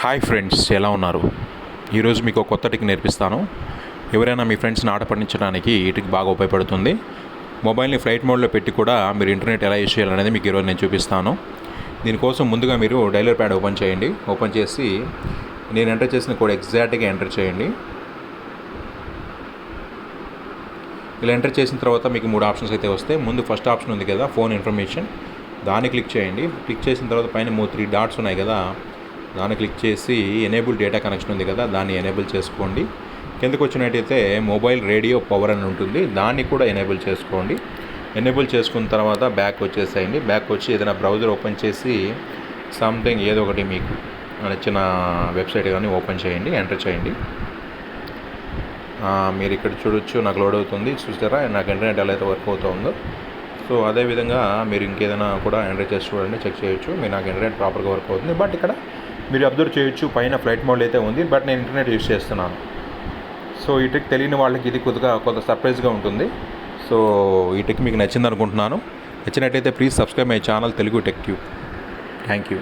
Hi friends, ఎలా ఉన్నారు? ఈరోజు మీకు ఒక కొత్త ట్రిక్ నేర్పిస్తాను. ఎవరైనా మీ ఫ్రెండ్స్ని ఆట పట్టించడానికి ఈ ట్రిక్ బాగా ఉపయోగపడుతుంది. మొబైల్ని ఫ్లైట్ మోడ్లో పెట్టి కూడా మీరు ఇంటర్నెట్ ఎలా యూజ్ చేయాలనేది మీకు ఈరోజు నేను చూపిస్తాను. దీనికోసం ముందుగా మీరు డైలర్ ప్యాడ్ ఓపెన్ చేయండి. ఓపెన్ చేసి నేను ఎంటర్ చేసిన కోడ్ ఎగ్జాక్ట్గా ఎంటర్ చేయండి. ఇలా ఎంటర్ చేసిన తర్వాత మీకు 3 ఆప్షన్స్ అయితే వస్తాయి. ముందు ఫస్ట్ ఆప్షన్ ఉంది కదా, ఫోన్ ఇన్ఫర్మేషన్, దాన్ని క్లిక్ చేయండి. క్లిక్ చేసిన తర్వాత పైన 3 డాట్స్ ఉన్నాయి కదా, దాన్ని క్లిక్ చేసి ఎనేబుల్ డేటా కనెక్షన్ ఉంది కదా, దాన్ని ఎనేబుల్ చేసుకోండి. కిందకు వచ్చినట్టయితే మొబైల్ రేడియో పవర్ అని ఉంటుంది, దాన్ని కూడా ఎనేబుల్ చేసుకోండి. ఎనేబుల్ చేసుకున్న తర్వాత బ్యాక్ వచ్చేసేయండి. బ్యాక్ వచ్చి ఏదైనా బ్రౌజర్ ఓపెన్ చేసి సంథింగ్ ఏదో ఒకటి మీకు నచ్చిన వెబ్సైట్ కానీ ఓపెన్ చేయండి, ఎంటర్ చేయండి. మీరు ఇక్కడ చూడొచ్చు, నాకు లోడ్ అవుతుంది. చూసారా, నాకు ఇంటర్నెట్ ఎలా అయితే వర్క్ అవుతుందో. సో అదేవిధంగా మీరు ఇంకేదైనా కూడా ఎంటర్ చేసి చూడండి, చెక్ చేయొచ్చు. మీరు నాకు ఇంటర్నెట్ ప్రాపర్గా వర్క్ అవుతుంది. బట్ ఇక్కడ మీరు అబ్జర్వ్ చేయొచ్చు, పైన ఫ్లైట్ మోడ్ అయితే ఉంది, బట్ నేను ఇంటర్నెట్ యూజ్ చేస్తున్నాను. సో ఈ ట్రిక్ తెలియని వాళ్ళకి ఇది కొంత సర్ప్రైజ్గా ఉంటుంది. సో ఈ ట్రిక్ మీకు నచ్చింది అనుకుంటున్నాను. నచ్చినట్టయితే please subscribe my channel Telugu tech tube. Thank you.